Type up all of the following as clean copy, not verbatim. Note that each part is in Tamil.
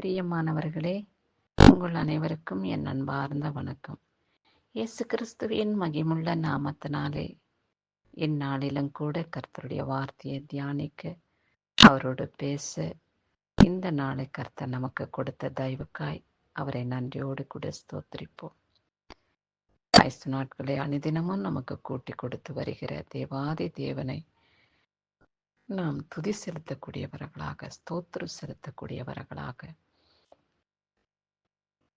பிரியமானவர்களே, உங்கள் அனைவருக்கும் என் அன்பார்ந்த வணக்கம். இயேசு கிறிஸ்துவின் மகிமுள்ள நாமத்தினாலே இந்நாளிலும் கூட கர்த்தருடைய வார்த்தையை தியானிக்க, அவரோடு பேச, இந்த நாளை கர்த்தர் நமக்கு கொடுத்த தயவுக்காய் அவரை நன்றியோடு கூட ஸ்தோத்திரிப்போம். 5 நாட்களை அனுதினமும் நமக்கு கூட்டி கொடுத்து வருகிற தேவாதி தேவனை நாம் துதி செலுத்தக்கூடியவர்களாக, ஸ்தோத்திரம் செலுத்தக்கூடியவர்களாக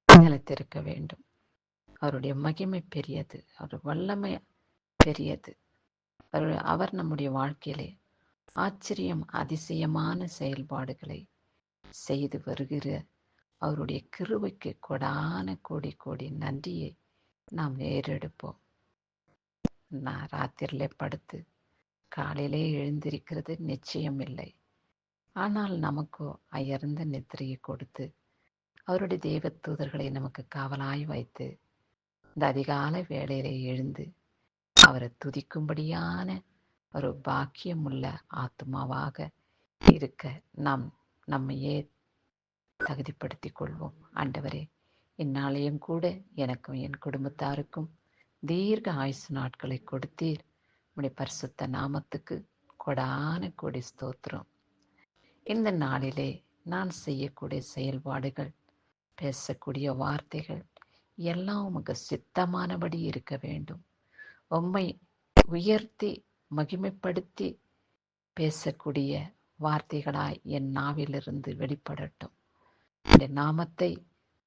நிலைத்திருக்க வேண்டும். அவருடைய மகிமை பெரியது, அவர் வல்லமை பெரியது. அவர் நம்முடைய வாழ்க்கையிலே ஆச்சரியம் அதிசயமான செயல்பாடுகளை செய்து வருகிற அவருடைய கிருபைக்கு கொடான கோடி கோடி நன்றியை நாம் ஏறெடுப்போம். நான் ராத்திரிலே படுத்து காலையிலே எழுந்திருக்கிறது நிச்சயம் இல்லை. ஆனால் நமக்கோ அயர்ந்த நித்திரையை கொடுத்து அவருடைய தேவ தூதர்களை நமக்கு காவலாய் வைத்து இந்த அதிகாலை வேளையிலே எழுந்து அவரை துதிக்கும்படியான ஒரு பாக்கியமுள்ள ஆத்மாவாக இருக்க நாம் நம்மையே தகுதிப்படுத்திக் கொள்வோம். ஆண்டவரே, இந்நாளையும் கூட எனக்கும் என் குடும்பத்தாருக்கும் தீர்க்க ஆயுசு நாட்களை கொடுத்தீர். உம்முடைய பரிசுத்த நாமத்துக்கு கொடான கொடி ஸ்தோத்திரம். இந்த நாளிலே நான் செய்யக்கூடிய செயல்பாடுகள், பேசக்கூடிய வார்த்தைகள் எல்லாம் உமக்கு சித்தமானபடி இருக்க வேண்டும். உம்மை உயர்த்தி மகிமைப்படுத்தி பேசக்கூடிய வார்த்தைகளாய் என் நாவிலிருந்து வெளிப்படட்டும். இந்த நாமத்தை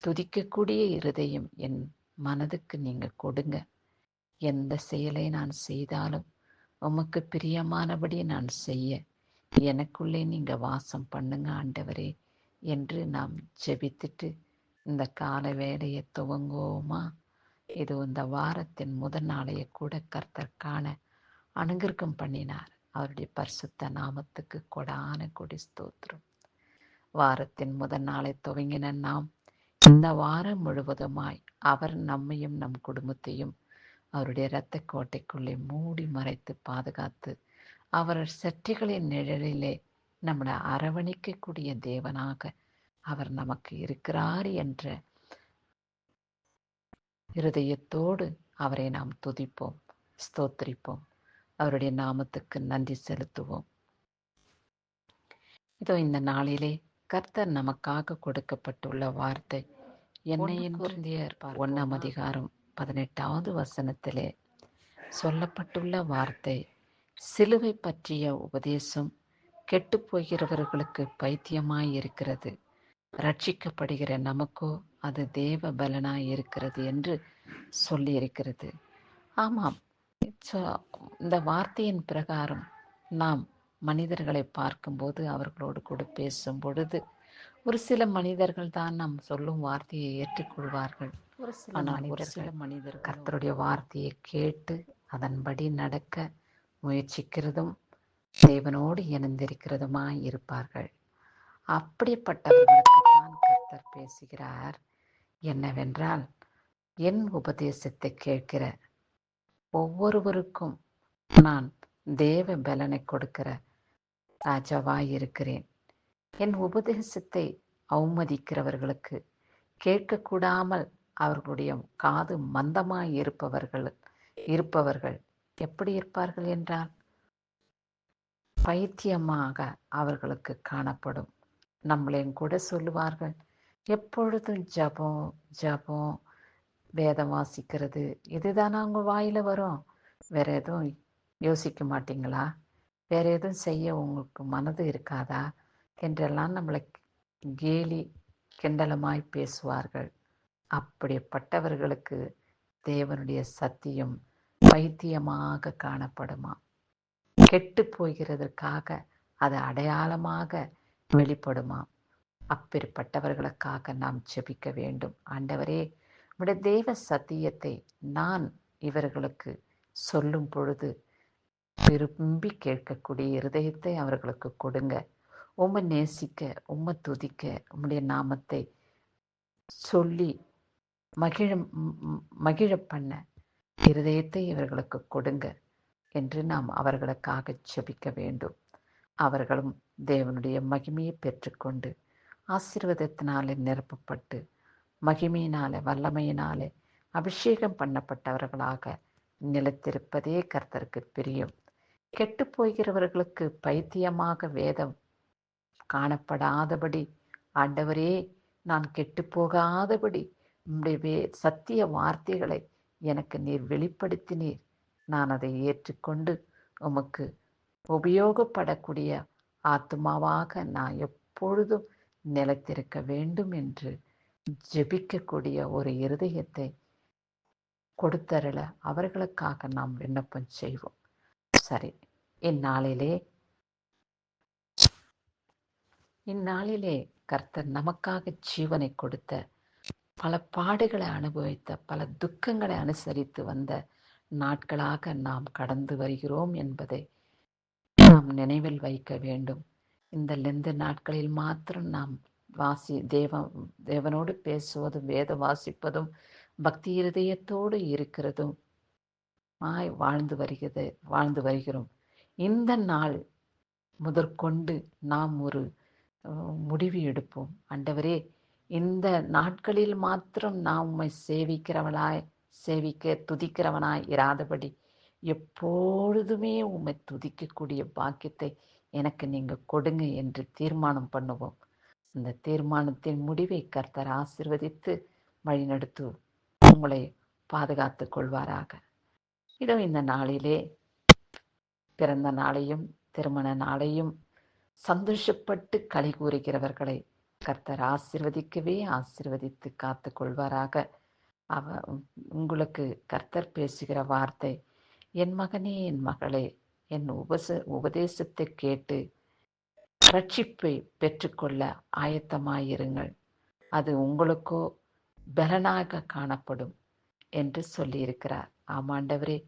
துதிக்கக்கூடிய இருதயம் என் மனதுக்கு நீங்க கொடுங்க. எந்த செயலை நான் செய்தாலும் உமக்கு பிரியமானபடி நான் செய்ய எனக்குள்ளே நீங்க வாசம் பண்ணுங்க ஆண்டவரே என்று நாம் ஜெபித்துட்டு இந்த கால வேலையை துவங்குவோமா? இது இந்த வாரத்தின் முதல் நாளைய கூட கர்த்தர் காண அனுகிரகம் பண்ணினார். அவருடைய பரிசுத்த நாமத்துக்கு கொடான கொடி ஸ்தோத்திரம். வாரத்தின் முதல் நாளை துவங்கின நாம் இந்த வாரம் முழுவதுமாய் அவர் நம்மையும் நம் குடும்பத்தையும் அவருடைய இரத்த கோட்டைக்குள்ளே மூடி மறைத்து பாதுகாத்து அவர் சற்றைகளின் நிழலிலே நம்மளை அரவணைக்கக்கூடிய தேவனாக அவர் நமக்கு இருக்கிறார் என்ற இருதயத்தோடு அவரை நாம் துதிப்போம், ஸ்தோத்திரிப்போம், அவருடைய நாமத்துக்கு நன்றி செலுத்துவோம். இதோ இந்த நாளிலே கர்த்தர் நமக்காக கொடுக்கப்பட்டுள்ள வார்த்தை என்னையின் 1 அதிகாரம் 18வது வசனத்திலே சொல்லப்பட்டுள்ள வார்த்தை, சிலுவை பற்றிய உபதேசம் கெட்டுப்போகிறவர்களுக்கு பைத்தியமாய் இருக்கிறது, ரட்சிக்கப்படுகிற நமக்கோ அது தேவ பலனாய் இருக்கிறது என்று சொல்லியிருக்கிறது. ஆமாம், இந்த வார்த்தையின் பிரகாரம் நாம் மனிதர்களை பார்க்கும்போது அவர்களோடு கூட பேசும் பொழுது ஒரு சில மனிதர்கள் தான் நாம் சொல்லும் வார்த்தையை ஏற்றுக்கொள்வார்கள். ஆனால் ஒரு சில மனிதர்கள் கர்த்தருடைய வார்த்தையை கேட்டு அதன்படி நடக்க முயற்சிக்கிறதும் தேவனோடு இணைந்திருக்கிறதுமாய் இருப்பார்கள். அப்படிப்பட்டவர்களுக்கு தான் கர்த்தர் பேசுகிறார். என்னவென்றால், என் உபதேசத்தை கேட்கிற ஒவ்வொருவருக்கும் நான் தேவ பலனை கொடுக்கிற ராஜாவாய் இருக்கிறேன். என் உபதேசத்தை அவமதிக்கிறவர்களுக்கு, கேட்கக்கூடாமல் அவர்களுடைய காது மந்தமாய் இருப்பவர்கள் எப்படி இருப்பார்கள் என்றால் பைத்தியமாக அவர்களுக்கு காணப்படும். நம்மளையும் கூட சொல்லுவார்கள், எப்பொழுதும் ஜபம் ஜபம் வேதம் வாசிக்கிறது இதுதானா உங்க வாயில வரும், வேற எதுவும் யோசிக்க மாட்டீங்களா, வேற எதுவும் செய்ய உங்களுக்கு மனது இருக்காதா என்றெல்லாம் நம்மளை கேலி கிண்டலமாய் பேசுவார்கள். அப்படிப்பட்டவர்களுக்கு தேவனுடைய சத்தியம் பைத்தியமாக காணப்படுமா. கெட்டு போகிறதற்காக அது அடையாளமாக வெளிப்படுமா. அப்படிப்பட்டவர்களுக்காக நாம் ஜெபிக்க வேண்டும். ஆண்டவரே, உம்முடைய தேவ சத்தியத்தை நான் இவர்களுக்கு சொல்லும் பொழுது விரும்பி கேட்கக்கூடிய இருதயத்தை அவர்களுக்கு கொடுங்க. உம்மை நேசிக்க, உம்மை துதிக்க, உம்முடைய நாமத்தை சொல்லி மகிழ பண்ண இருதயத்தை இவர்களுக்கு கொடுங்க என்று நாம் அவர்களுக்காக ஜெபிக்க வேண்டும். அவர்களும் தேவனுடைய மகிமையை பெற்றுக்கொண்டு ஆசீர்வாதத்தினாலே நிரப்பப்பட்டு மகிமையினாலே வல்லமையினாலே அபிஷேகம் பண்ணப்பட்டவர்களாக நிலைத்திருப்பதே கர்த்தருக்கு பிரியம். கெட்டு போகிறவர்களுக்கு பைத்தியமாக வேதம் காணப்படாதபடி, ஆண்டவரே, நான் கெட்டு போகாதபடி உம்முடைய சத்திய வார்த்தைகளை எனக்கு நீர் வெளிப்படுத்தினீர். நான் அதை ஏற்றுக்கொண்டு உமக்கு உபயோகப்படக்கூடிய ஆத்மாவாக நான் எப்பொழுதும் நிலைத்திருக்க வேண்டும் என்று ஜெபிக்கக்கூடிய ஒரு இருதயத்தை கொடுத்தருள அவர்களுக்காக நாம் விண்ணப்பம் செய்வோம். சரி, இந்நாளிலே கர்த்தர் நமக்காக ஜீவனை கொடுத்த, பல பாடுகளை அனுபவித்த, பல துக்கங்களை அனுசரித்து வந்த நாட்களாக நாம் கடந்து வருகிறோம் என்பதை நாம் நினைவில் வைக்க வேண்டும். இந்த லெந்து நாட்களில் மாத்திரம் நாம் தேவனோடு பேசுவதும் வேத வாசிப்பதும் பக்தி இருதயத்தோடு இருக்கிறதும் வாழ்ந்து வருகிறோம். இந்த நாள் முதற்கொண்டு நாம் ஒரு முடிவு எடுப்போம். ஆண்டவரே, இந்த நாட்களில் மாத்திரம் நான் உம்மை துதிக்கிறவனாய் இராதபடி எப்பொழுதுமே உம்மை துதிக்கக்கூடிய பாக்கியத்தை எனக்கு நீங்க கொடுங்க என்று தீர்மானம் இந்த தீர்மானத்தின் முடிவை கர்த்தர் ஆசீர்வதித்து வழிநடத்து உங்களை பாதுகாத்துக் கொள்வாராக. இதோ இந்த நாளிலே பிறந்த நாளையும் திருமண நாளையும் சந்தோஷப்பட்டு களி கூறுகிறவர்களை கர்த்தர் ஆசீர்வதித்து காத்து கொள்வாராக. உங்களுக்கு கர்த்தர் பேசுகிற வார்த்தை, என் மகனே, என் மகளே, என் உபதேசத்தை கேட்டு ரட்சிப்பை பெற்றுக்கொள்ள ஆயத்தமாயிருங்கள், அது உங்களுக்கோ பலனாக காணப்படும் என்று சொல்லியிருக்கிறார். ஆமாண்டவரே,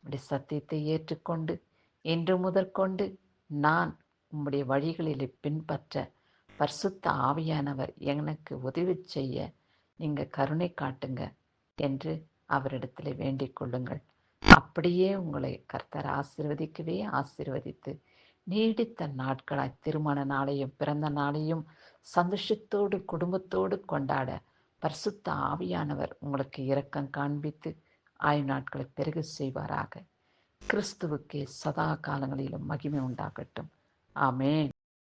உம்முடைய சத்தியத்தை ஏற்றுக்கொண்டு இன்று முதற்கொண்டு நான் உம்முடைய வழிகளிலே பின்பற்ற பரிசுத்த ஆவியானவர் எனக்கு உதவி செய்ய நீங்க கருணை காட்டுங்க என்று அவரிடத்தில் வேண்டிக் கொள்ளுங்கள். அப்படியே உங்களை கர்த்தர் ஆசீர்வதித்து நீடித்த நாட்களாய் திருமண நாளையும் பிறந்த நாளையும் சந்தோஷத்தோடு குடும்பத்தோடு கொண்டாட பரிசுத்த ஆவியானவர் உங்களுக்கு இரக்கம் காண்பித்து ஆயுள் நாட்களை பெருக செய்வாராக. கிறிஸ்துவுக்கே சதா காலங்களிலும் மகிமை உண்டாகட்டும். ஆமென்.